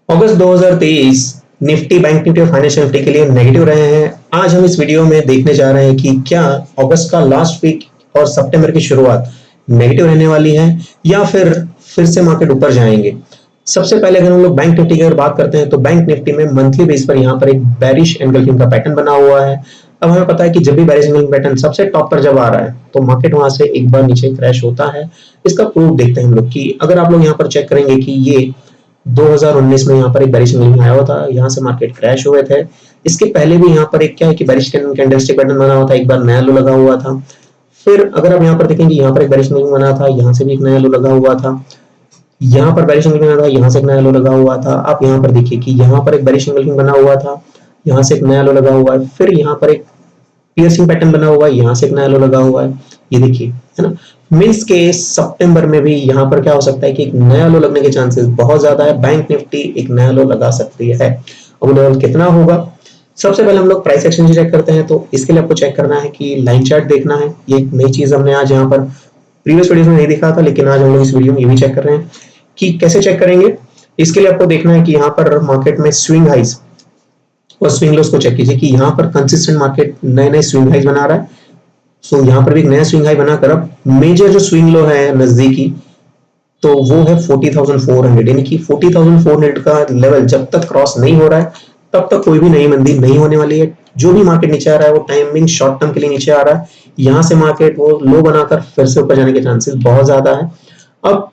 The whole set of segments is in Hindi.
अगस्त 2023 निफ्टी, बैंक निफ्टी और फाइनेंशियल निफ्टी के लिए नेगेटिव रहे हैं। आज हम इस वीडियो में देखने जा रहे हैं कि क्या अगस्त का लास्ट वीक और सितंबर की शुरुआत नेगेटिव रहने वाली है या फिर से मार्केट ऊपर जाएंगे। सबसे पहले अगर हम लोग बैंक निफ्टी की अगर बात करते हैं तो बैंक निफ्टी में मंथली बेस पर यहाँ पर एक बेरिश एनगल्फिंग का पैटर्न बना हुआ है। अब हमें पता है कि जब भी बेरिश एनगल्फिंग पैटर्न सबसे टॉप पर जब आ रहा है तो मार्केट वहां से एक बार नीचे क्रैश होता है। इसका प्रूफ देखते हैं हम लोग कि अगर आप लोग यहाँ पर चेक करेंगे कि ये 2019 में यहाँ पर एक बेरिश कैंडल आया हुआ था, यहाँ से मार्केट क्रैश हुए थे। इसके पहले भी यहाँ पर एक क्या है कि बेरिश कैंडलस्टिक पैटर्न बना हुआ था, एक बार नया लो लगा हुआ था। फिर अगर आप यहाँ पर देखेंगे यहाँ पर एक बेरिश कैंडल बना था, यहाँ से भी एक नया लो लगा हुआ था, यहाँ पर बेरिश कैंडल बना था, यहाँ से एक नया लो लगा हुआ था। आप यहाँ पर देखिए कि यहाँ पर एक बेरिश कैंडल बना हुआ था, यहाँ से एक नया लो लगा हुआ है, फिर यहाँ पर एक पियर्सिंग पैटर्न बना हुआ है, यहाँ से एक नया लो लगा हुआ है। ये देखिए, है ना। मींस के सितंबर में भी यहाँ पर क्या हो सकता है कि एक नया लो लगने के चांसेस बहुत ज्यादा है। बैंक निफ्टी एक नया लो लगा सकती है। अब लेवल कितना होगा, सबसे पहले हम लोग प्राइस एक्शन चेक करते हैं। तो इसके लिए आपको चेक करना है कि लाइन चार्ट देखना है। ये एक नई चीज हमने आज यहाँ पर प्रीवियस वीडियो में नहीं दिखा था, लेकिन आज हम लोग इस वीडियो में ये भी चेक कर रहे हैं कि कैसे चेक करेंगे। इसके लिए आपको देखना है कि यहाँ पर मार्केट में स्विंग हाइज और स्विंग लोस को चेक कीजिए कि यहाँ पर कंसिस्टेंट मार्केट नए नए स्विंग हाइज बना रहा है। सो यहाँ पर भी एक नया स्विंग हाई बनाकर अब मेजर जो स्विंग लो है नजदीकी, तो वो है 40,400, यानी कि 40,400 का लेवल जब तक क्रॉस नहीं हो रहा है तब तक कोई भी नई मंदी नहीं होने वाली है। जो भी मार्केट नीचे आ रहा है वो टाइमिंग शॉर्ट टर्म के लिए नीचे आ रहा है। यहाँ से मार्केट वो लो बनाकर फिर से ऊपर जाने के चांसेस बहुत ज्यादा है। अब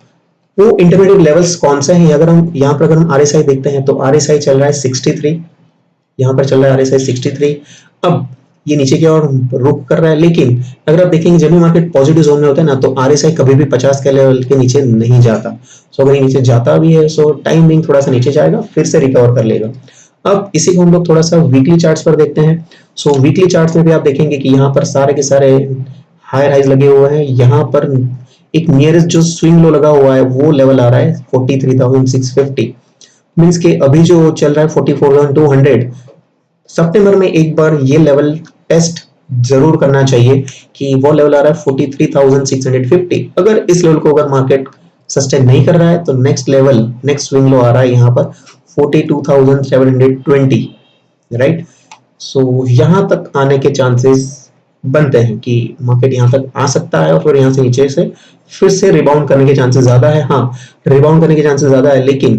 वो इंटरमीडिएट लेवल्स कौन से हैं, अगर हम यहाँ पर अगर हम आरएसआई देखते हैं तो आरएसआई चल रहा है 63, यहाँ पर चल रहा है आरएसआई 63। अब ये नीचे की ओर रुक कर रहा है, लेकिन अगर आप देखेंगे जब भी मार्केट पॉजिटिव जोन में होता है ना तो आरएसआई कभी भी 50 के लेवल के नीचे नहीं जाता। सो अगर ये नीचे जाता भी है सो टाइम बिंग थोड़ा सा नीचे जाएगा, फिर से रिकवर कर लेगा। अब इसी को हम लोग थोड़ा सा वीकली चार्ट्स पर देखते हैं। सो वीकली चार्ट्स में भी आप देखेंगे कि यहाँ पर सारे के सारे हायर हाइज लगे हुए हैं। यहाँ पर एक नियरेस्ट जो स्विंग लो लगा हुआ है वो लेवल आ रहा है 43,650। मीन्स के अभी जो चल रहा है 44,200, सितंबर में एक बार ये लेवल टेस्ट जरूर करना चाहिए कि वो लेवल आ रहा है 43,650। अगर इस लेवल को अगर मार्केट सस्टेन नहीं कर रहा है तो नेक्स्ट लेवल, नेक्स्ट स्विंग लो आ रहा है यहाँ पर 42,720, राइट। सो यहाँ तक आने के चांसेस बनते हैं कि मार्केट यहाँ तक आ सकता है और फिर यहाँ से नीचे से फिर से रिबाउंड करने के चांसेस ज्यादा है। हाँ, रिबाउंड करने के चांसेस ज्यादा है, लेकिन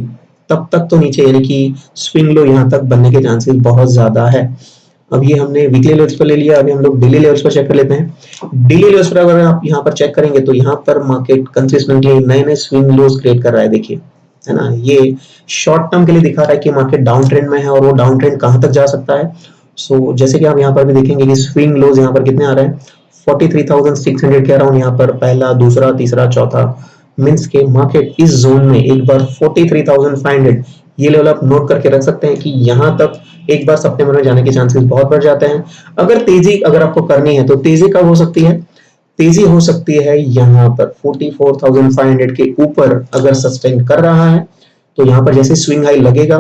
तब तक तो नीचे यानी कि स्विंग लो यहाँ तक बनने के चांसेस बहुत ज्यादा है। अब ये हमने वीकली लेवल्स पर ले लिया, अभी हम लोग डेली लेवल्स पर चेक कर लेते हैं। डेली लेवल्स पर अगर आप यहाँ पर चेक करेंगे तो यहाँ पर मार्केट कंसिस्टेंटली नए नए स्विंग लोज क्रिएट कर रहा है। देखिए, है ना, ये शॉर्ट टर्म के लिए दिखा रहा है कि मार्केट डाउन ट्रेंड में है और वो डाउन ट्रेंड कहाँ तक जा सकता है। सो जैसे कि आप यहाँ पर भी देखेंगे कि स्विंग लोज यहाँ पर कितने आ रहे हैं 43,600 के अराउंड, यहाँ पर पहला, दूसरा, तीसरा, चौथा। मींस के मार्केट इस जोन में एक बार 43,500 ये लेवल आप नोट करके रख सकते हैं कि यहाँ तक एक बार सितंबर में जाने के चांसेस बहुत बढ़ जाते हैं। अगर तेजी अगर आपको करनी है तो तेजी कब हो सकती है, तेजी हो सकती है यहाँ पर 44,500 के ऊपर अगर सस्टेन कर रहा है तो यहाँ पर जैसे स्विंग हाई लगेगा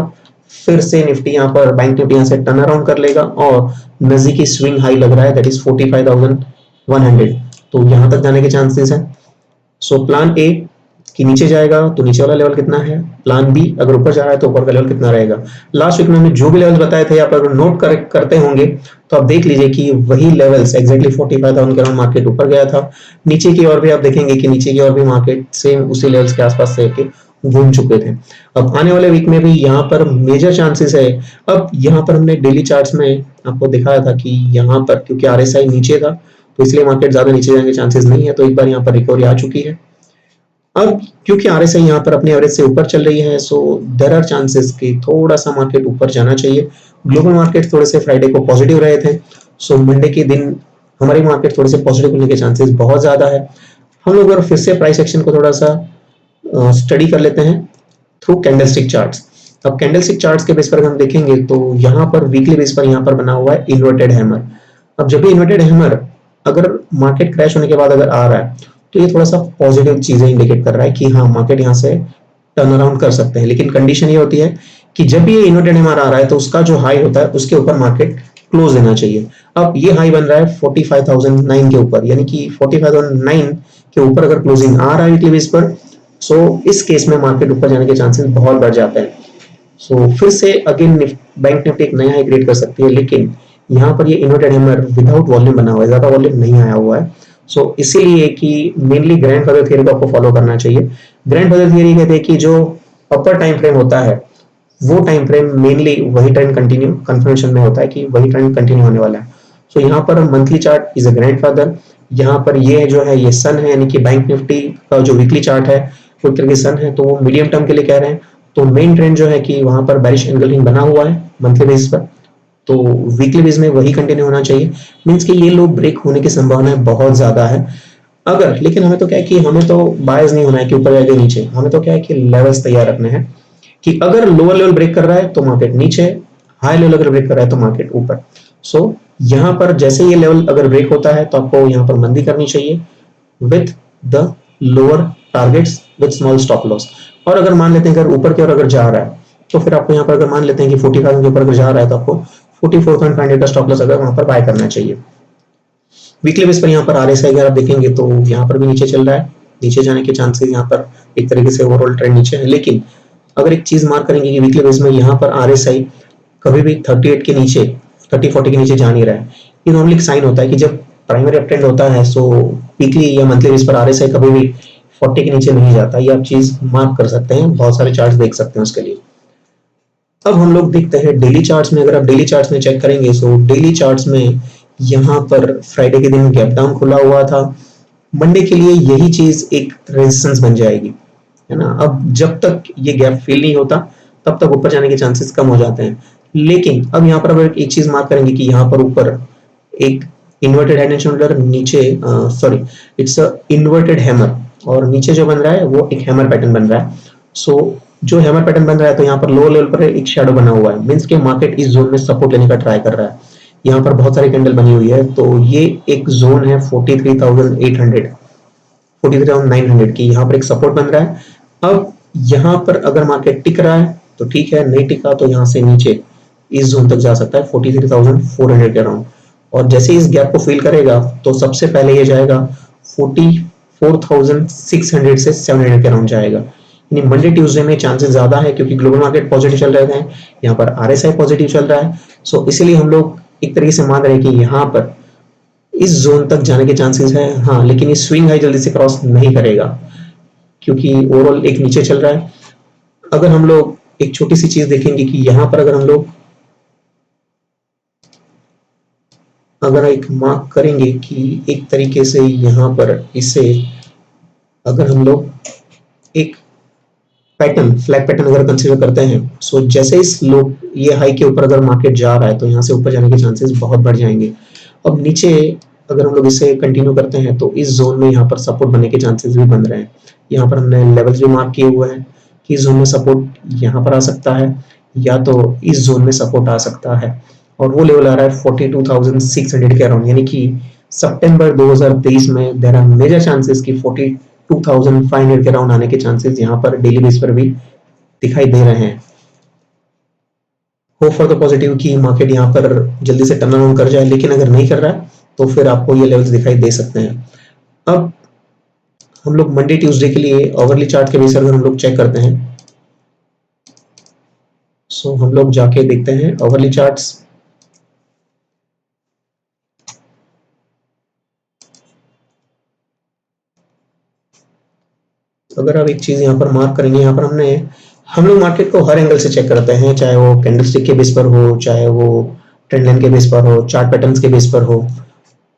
फिर से निफ्टी यहाँ पर, बैंक निफ्टी यहाँ से टर्न अराउंड कर लेगा और नजदीकी स्विंग हाई लग रहा है दैट इज 45,100, तो यहाँ तक जाने के चांसेस है। सो प्लान ए कि नीचे जाएगा तो नीचे वाला लेवल कितना है, प्लान बी अगर ऊपर जा रहा है तो ऊपर का लेवल कितना रहेगा। लास्ट वीक में हमने जो भी लेवल्स बताए थे आप अगर नोट करते होंगे तो आप देख लीजिए कि वही लेवल्स एग्जैक्टली 45,000 के अराउंड मार्केट ऊपर गया था। नीचे की ओर भी आप देखेंगे कि नीचे की ओर भी मार्केट सेम उसी लेवल्स के आसपास से घूम चुके थे। अब आने वाले वीक में भी यहाँ पर मेजर चांसेस है। अब यहाँ पर हमने डेली चार्ट्स में आपको दिखाया था कि यहाँ पर क्योंकि आरएसआई नीचे था तो इसलिए मार्केट ज्यादा नीचे जाने के चांसेस नहीं है, तो एक बार यहाँ पर रिकवरी आ चुकी है। अब क्योंकि आरएसआई यहाँ पर अपने एवरेज से ऊपर चल रही है सो देयर आर चांसेस कि थोड़ा सा मार्केट ऊपर जाना चाहिए। ग्लोबल मार्केट थोड़े से फ्राइडे को पॉजिटिव रहे थे, सो मंडे के दिन हमारी मार्केट थोड़े से पॉजिटिव होने के चांसेस बहुत ज्यादा है। हम लोग अगर फिर से प्राइस एक्शन को थोड़ा सा स्टडी कर लेते हैं थ्रू कैंडलस्टिक चार्ट्स। अब कैंडलस्टिक चार्ट्स के बेस पर हम देखेंगे तो यहाँ पर वीकली बेस पर यहाँ पर बना हुआ है इन्वर्टेड हैमर। अब जब भी इन्वर्टेड हैमर अगर मार्केट क्रैश होने के बाद अगर आ रहा है तो ये थोड़ा सा पॉजिटिव चीजें इंडिकेट कर रहा है कि हाँ मार्केट यहाँ से टर्न अराउंड कर सकते हैं, लेकिन कंडीशन ये होती है कि जब भी ये इन्वर्टेड हैमर आ रहा है तो उसका जो हाई होता है उसके ऊपर मार्केट क्लोज देना चाहिए। अब ये हाई बन रहा है 45,009 के ऊपर, यानी कि 45,009 के ऊपर अगर क्लोजिंग आ रहा है वीकली बेस पर सो इस केस में मार्केट ऊपर जाने के चांसेस बहुत बढ़ जाते हैं। सो फिर से अगेन बैंक निफ्टी एक नया हाई क्रिएट कर सकती है, लेकिन यहाँ पर ये इन्वर्टेड हैमर विदाउट वॉल्यूम बना हुआ है, ज्यादा वॉल्यूम नहीं आया हुआ है। सो इसीलिए कि मेनली ग्रैंडफादर थियरी को आपको फॉलो करना चाहिए। ग्रैंडफादर थियरी कहते हैं कि जो अपर टाइम फ्रेम होता है वो टाइम फ्रेम मेनली वही ट्रेंड कंटिन्यू कंफर्मेशन में होता है कि वही ट्रेंड कंटिन्यू होने वाला है। सो यहाँ पर monthly chart is a grandfather. यहाँ पर ये जो है ये सन है, यानी कि बैंक निफ्टी का जो वीकली चार्ट है वो एक तरह की सन है, तो वो मीडियम टर्म के लिए कह रहे हैं। तो मेन ट्रेंड जो है कि वहां पर बेरिश एंगलिंग बना हुआ है मंथली बेसिस पर, तो वीकली बेस में वही कंटिन्यू होना चाहिए। मींस कि ये लो ब्रेक होने की संभावना बहुत ज्यादा है। अगर लेकिन हमें तो क्या है कि हमें तो बायस नहीं होना है कि ऊपर जाएगा नीचे, हमें तो क्या है कि लेवल्स तैयार रखने हैं कि अगर लोअर लेवल ब्रेक कर रहा है तो मार्केट नीचे, हाई लेवल अगर ब्रेक कर रहा है तो मार्केट ऊपर। सो यहाँ पर जैसे ये लेवल अगर ब्रेक होता है तो आपको यहाँ पर मंदी करनी चाहिए with the lower targets with small stop loss. और अगर मान लेते हैं अगर ऊपर की ओर अगर जा रहा है तो फिर आपको यहाँ पर अगर मान लेते हैं कि 40,000 के ऊपर अगर जा रहा है तो आपको 44,500 का स्टॉप लॉस अगर वहां पर बाय करना चाहिए। वीकली बेस पर यहाँ पर आरएसआई अगर आप देखेंगे तो यहाँ पर भी नीचे चल रहा है, नीचे जाने के चांसेस यहाँ पर एक तरीके से ओवरऑल ट्रेंड नीचे है। लेकिन अगर एक चीज मार्क करेंगे कि वीकली बेस में यहाँ पर आरएसआई कभी भी 38 के नीचे 30-40 के नीचे जा नहीं रहा है। ये नॉर्मली एक साइन होता है कि जब प्राइमरी अपट्रेंड होता है सो वीकली या मंथली बेस पर आरएसआई कभी भी 40 के नीचे नहीं जाता। ये आप चीज मार्क कर सकते हैं, बहुत सारे चार्ट्स देख सकते हैं उसके लिए। अब हम लोग देखते हैं डेली चार्ट्स में। अगर आप डेली चार्ट्स में चेक करेंगे सो डेली चार्ट्स में यहाँ पर फ्राइडे के दिन गैप डाउन खुला हुआ था, मंडे के लिए यही चीज एक रेजिस्टेंस बन जाएगी, है ना। अब जब तक ये गैप फिल नहीं होता तब तक ऊपर जाने के चांसेस कम हो जाते हैं। लेकिन अब यहाँ पर अगर एक चीज मार्क करेंगे कि यहाँ पर ऊपर एक इन्वर्टेड हेड एंड शोल्डर, नीचे sorry it's a inverted hammer, और नीचे जो बन रहा है वो एक हैमर पैटर्न बन रहा है। सो जो हैमर पैटर्न बन रहा है तो यहाँ पर लोअर लेवल पर एक शैडो बना हुआ है, मींस के मार्केट इस जोन में सपोर्ट लेने का ट्राई कर रहा है। यहाँ पर बहुत सारी कैंडल बनी हुई है, तो ये एक जोन है 43,800 43,900 की, यहाँ पर एक सपोर्ट बन रहा है। अब यहाँ पर अगर मार्केट टिक रहा है तो ठीक है, नहीं टिका तो यहाँ से नीचे इस जोन तक जा सकता है 43,400 के अराउंड। और जैसे इस गैप को फिल करेगा तो सबसे पहले ये जाएगा 44,600 से 700 के अराउंड जाएगा। यानी मंडे ट्यूसडे में चांसेस ज्यादा है क्योंकि ग्लोबल मार्केट पॉजिटिव चल रहे हैं, यहाँ पर आरएसआई पॉजिटिव चल रहा है। सो इसीलिए हम लोग एक तरीके से मान रहे हैं कि यहाँ पर इस जोन तक जाने के चांसेस है, हाँ, लेकिन ये स्विंग हाई जल्दी से क्रॉस नहीं करेगा क्योंकि ओवरऑल एक नीचे चल रहा है। अगर हम लोग एक छोटी सी चीज देखेंगे कि यहाँ पर अगर हम लोग अगर एक मार्क करेंगे कि एक तरीके से यहाँ पर इसे अगर हम लोग एक पैटर्न फ्लैग पैटर्न अगर कंसीडर करते हैं, सो जैसे इस लो ये हाई के ऊपर अगर मार्केट जा रहा है तो यहाँ से ऊपर जाने के चांसेस बहुत बढ़ जाएंगे। अब नीचे अगर हम लोग इसे कंटिन्यू करते हैं तो इस जोन में यहाँ पर सपोर्ट बनने के चांसेस भी बन रहे हैं। यहाँ पर हमने लेवल्स भी मार्क किए हुए हैं कि इस जोन में सपोर्ट यहाँ पर आ सकता है या तो इस जोन में सपोर्ट आ सकता है, और वो लेवल आ रहा है 42,600 के अराउंड। यानी कि सितंबर 2023 में देयर आर मेजर चांसेस कि 42,500 के अराउंड आने के चांसेस यहाँ पर डेली बेस पर भी दिखाई दे रहे हैं। होप फॉर द पॉजिटिव कि मार्केट यहाँ पर जल्दी से टर्न अराउंड कर जाए, लेकिन अगर नहीं कर रहा है तो फिर आपको ये लेवल्स दिखाई दे सकते हैं। अब हम लोग मंडे ट्यूसडे के लिए ओवरली चार्ट के बेस पर हम लोग चेक करते हैं। सो हम लोग जाके देखते हैं ओवरली चार्ट्स। अगर आप एक चीज यहाँ पर मार्क करेंगे, यहाँ पर हम लोग मार्केट को हर एंगल से चेक करते हैं, चाहे वो कैंडलस्टिक के बेस पर हो, चाहे वो ट्रेंड लाइन के बेस पर हो, चार्ट पैटर्न्स के बेस पर हो,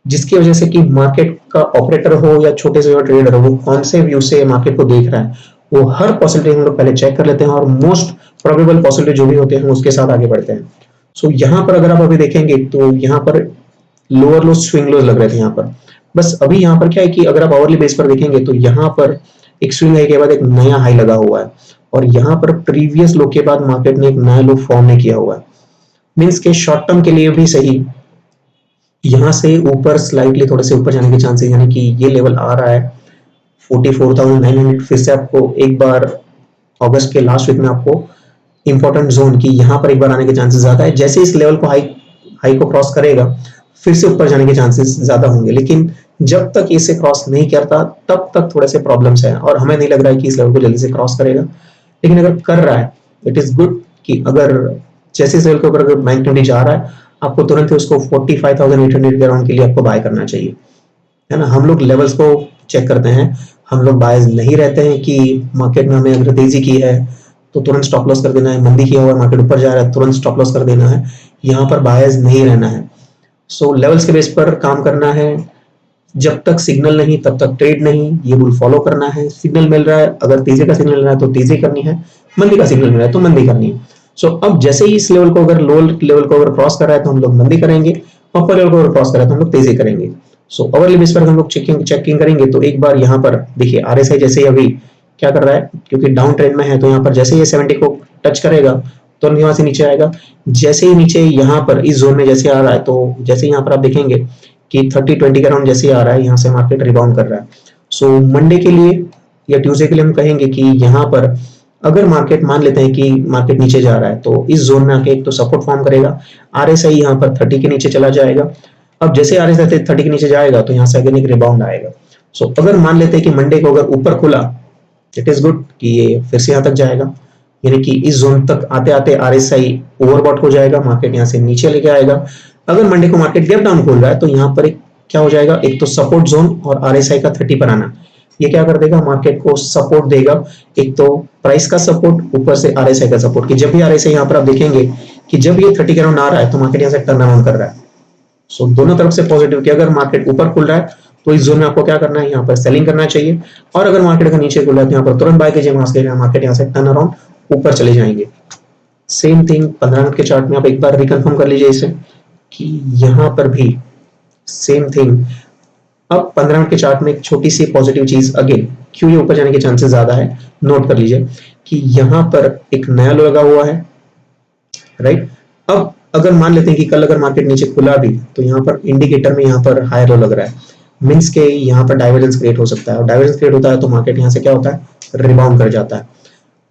जिसकी वजह से कि मार्केट का ऑपरेटर हो या छोटे से ट्रेडर हो, वो कौन से व्यू से मार्केट को देख रहा है, वो हर पॉसिबिलिटी हम लोग पहले चेक कर लेते हैं और मोस्ट प्रोबेबल पॉसिबिलिटी जो भी होते हैं उसके साथ आगे बढ़ते हैं। सो यहाँ पर अगर आप अभी देखेंगे तो यहाँ पर लोअर लो स्विंग लोज लग रहे थे यहाँ पर। बस अभी यहाँ पर क्या है कि अगर आप आवरली बेस पर देखेंगे तो यहाँ पर एक स्विंग हाई के बाद एक नया हाई लगा हुआ है, और यहाँ पर प्रीवियस लो के बाद मार्केट ने एक नया लो फॉर्म नहीं किया हुआ है। मींस के शॉर्ट टर्म के लिए भी सही, यहाँ से ऊपर स्लाइटली थोड़े से ऊपर जाने के चांसेस, यानी कि ये लेवल आ रहा है 44,900। फिर से आपको एक बार अगस्त के लास्ट वीक में आपको इंपॉर्टेंट जोन की यहाँ पर एक बार आने के चांसेस ज्यादा है। जैसे इस लेवल को हाई को क्रॉस करेगा फिर से ऊपर जाने के चांसेस ज्यादा होंगे, लेकिन जब तक इसे क्रॉस नहीं करता तब तक थोड़े से प्रॉब्लम्स है, और हमें नहीं लग रहा है कि इस लेवल को जल्दी से क्रॉस करेगा। लेकिन अगर कर रहा है इट इज गुड कि अगर जैसे इस लेवल के ऊपर अगर बैंक निफ्टी जा रहा है, आपको तुरंत ही उसको 45,800 के अराउंड के लिए आपको बाय करना चाहिए, है ना। हम लोग लेवल्स को चेक करते हैं, हम लोग बायस नहीं रहते हैं कि मार्केट में हमें अगर तेजी की है तो तुरंत स्टॉप लॉस कर देना है, मंदी किया हुआ है मार्केट ऊपर जा रहा है तुरंत स्टॉप लॉस कर देना है, यहाँ पर बायस नहीं रहना है। सो लेवल्स के बेस पर काम करना है, जब तक सिग्नल नहीं तब तक ट्रेड नहीं, ये रूल फॉलो करना है। सिग्नल मिल रहा है, अगर तेजी का सिग्नल मिल रहा है तो तेजी करनी है, मंदी का सिग्नल मिल रहा है तो मंदी करनी है। सो अब जैसे ही इस लेवल को अगर लो लेवल को अगर क्रॉस कर रहा है तो हम लोग मंदी करेंगे, अपर लेवल को अगर क्रॉस कर रहा है तो हम लोग तेजी करेंगे। सो अवरली बेस पर हम लोग चेकिंग करेंगे तो एक बार यहाँ पर देखिए आरएसआई जैसे ही अभी क्या कर रहा है, क्योंकि डाउन ट्रेंड में है तो यहाँ पर जैसे ही 70 को टच करेगा तो यहाँ से नीचे आएगा। जैसे ही नीचे यहाँ पर इस जोन में जैसे आ रहा है तो जैसे यहाँ पर आप देखेंगे कि 30-20 के अराउंड जैसे आ रहा है, यहाँ से मार्केट रिबाउंड कर रहा है। सो मंडे के लिए या ट्यूसडे के लिए हम कहेंगे कि यहाँ पर अगर मार्केट मान लेते हैं कि मार्केट नीचे जा रहा है तो इस जोन में आके एक तो सपोर्ट फॉर्म करेगा, आरएसआई यहाँ पर 30 के नीचे चला जाएगा। अब जैसे आरएसआई 30 के नीचे जाएगा तो यहाँ से अगेन एक रिबाउंड आएगा। सो अगर मान लेते हैं कि मंडे को अगर ऊपर खुला, इट इज गुड कि ये फिर से यहाँ तक जाएगा, यानी कि इस जोन तक आते आते आरएसआई ओवरबॉट हो जाएगा, मार्केट यहाँ से नीचे लेके आएगा। अगर मंडे को मार्केट गैप डाउन खोल रहा है तो यहाँ पर एक क्या हो जाएगा, एक तो सपोर्ट जोन और आरएसआई का 30 पर आना, ये क्या कर देगा, मार्केट को सपोर्ट देगा। एक तो प्राइस का सपोर्ट, ऊपर से आरएसआई का सपोर्ट, कि जब भी आरएसआई यहाँ पर आप देखेंगे कि जब ये 30 के अराउंड आ रहा है तो मार्केट यहाँ से टर्न अराउंड कर रहा है। सो दोनों तरफ से पॉजिटिव कि अगर मार्केट ऊपर खुल रहा है तो इस जोन में आपको क्या करना है, यहाँ पर सेलिंग करना चाहिए, और अगर मार्केट का नीचे खुल रहा है तो यहाँ पर तुरंत बाय कीजिए, मार्केट यहाँ से टर्न अराउंड ऊपर चले जाएंगे। सेम थिंग 15 मिनट के चार्ट में आप एक बार रिकन्फर्म कर लीजिए इसे कि यहाँ पर भी सेम थिंग। अब 15 मिनट के चार्ट में एक छोटी सी पॉजिटिव चीज, अगेन क्यों ये ऊपर जाने के चांसेस ज्यादा है, नोट कर लीजिए कि यहाँ पर एक नया लो लगा हुआ है, राइट। अब अगर मान लेते हैं कि कल अगर मार्केट नीचे खुला भी तो यहाँ पर इंडिकेटर में यहाँ पर हायर लो लग रहा है, मींस के यहाँ पर डाइवर्जेंस क्रिएट हो सकता है, और डाइवर्जेंस क्रिएट होता है तो मार्केट यहाँ से क्या होता है, रिबाउंड कर जाता है।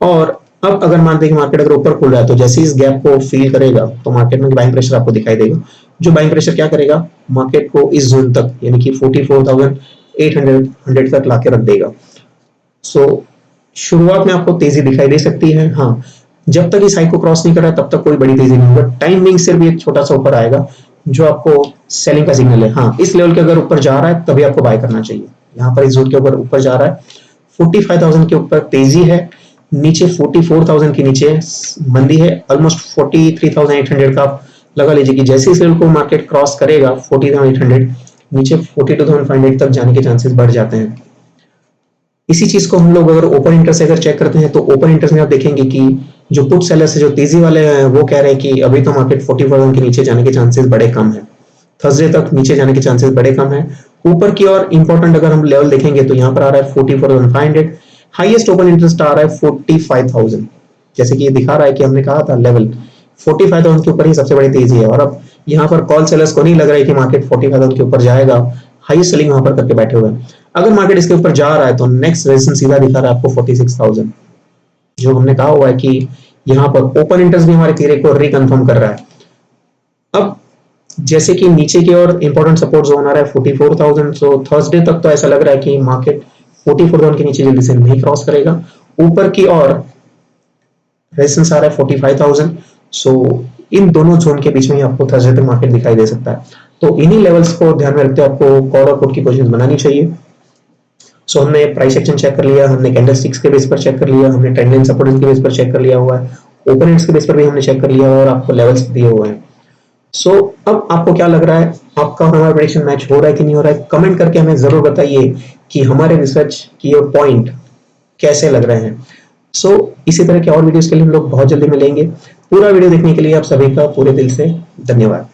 और अब अगर मानते हैं कि मार्केट अगर ऊपर खुल रहा है तो जैसे इस गैप को फील करेगा तो मार्केट में बाइंग प्रेशर आपको दिखाई देगा, जो बाइंग प्रेशर क्या करेगा, मार्केट को इस जोन तक यानी कि 44,800 तक लाके रख देगा। सो शुरुआत में आपको तेजी दिखाई दे सकती है, हाँ जब तक इस हाई को क्रॉस नहीं कर रहा तब तक कोई बड़ी तेजी नहीं होगा, टाइमिंग से भी एक छोटा सा ऊपर आएगा जो आपको सेलिंग का सिग्नल है। हाँ इस लेवल के अगर ऊपर जा रहा है तभी आपको बाय करना चाहिए, यहाँ पर इस जोन के ऊपर जा रहा है, 45,000 के ऊपर तेजी है, नीचे 44,000 के नीचे मंदी है, ऑलमोस्ट 43,800 का आप लगा लीजिए कि जैसे इस लेवल को मार्केट क्रॉस करेगा 40,800 नीचे 42,500 तक जाने के चांसेस बढ़ जाते हैं। इसी चीज को हम लोग अगर ओपन इंटरेस्ट अगर चेक करते हैं तो ओपन इंटरेस्ट में आप देखेंगे कि जो पुट सेलर्स है, जो तेजी वाले हैं, वो कह रहे हैं कि अभी तो मार्केट 44,000 के नीचे जाने के चांसेस बड़े कम है, थर्सडे तक नीचे जाने के चांसेस बड़े कम है। ऊपर की और इंपॉर्टेंट अगर हम लेवल देखेंगे तो यहाँ पर आ रहा है 44,500, हाईएस्ट ओपन इंटरेस्ट आ रहा है 45,000, जैसे कि ये दिखा रहा है कि हमने कहा था लेवल 45,000 के ऊपर ही सबसे बड़ी तेजी है। और अब यहाँ पर कॉल सेलर्स को नहीं लग रहा है कि मार्केट 45,000 के ऊपर जाएगा, हाईएस्ट सेलिंग वहां पर करके बैठे हुए हैं। अगर मार्केट इसके ऊपर जा रहा है तो नेक्स्ट रेजिस्टेंस सीधा दिखा रहा है आपको 46,000, जो हमने कहा हुआ है कि यहाँ पर ओपन इंटरेस्ट भी हमारे थ्योरी को रिकन्फर्म कर रहा है। अब जैसे कि नीचे की ओर इंपॉर्टेंट सपोर्ट जोन आ रहा है 44,000, सो थर्सडे तक तो ऐसा लग रहा है कि मार्केट 44,000 के नीचे जल्दी से नहीं क्रॉस करेगा। ऊपर की ओर रेजिस्टेंस आ रहा है 45,000, सो इन दोनों जोन के बीच में आपको थर्सडे तक मार्केट दिखाई दे सकता है। तो इन्हीं लेवल्स को ध्यान में रखते हुए आपको कॉल और पुट की पोजीशन बनानी चाहिए। सो हमने प्राइस एक्शन चेक कर लिया, हमने कैंडलस्टिक्स के बेस पर चेक कर लिया, हमने ट्रेंड लाइन सपोर्ट के बेस पर चेक कर लिया हुआ है, ओपन इंट्स के बेस पर भी हमने चेक कर लिया और आपको लेवल्स दिए हुए हैं। सो अब आपको क्या लग रहा है, आपका हमारा प्रेडिक्शन मैच हो रहा है कि नहीं हो रहा है, कमेंट करके हमें जरूर बताइए कि हमारे रिसर्च की पॉइंट कैसे लग रहे हैं। सो इसी तरह के और वीडियोस के लिए हम लोग बहुत जल्दी मिलेंगे। पूरा वीडियो देखने के लिए आप सभी का पूरे दिल से धन्यवाद।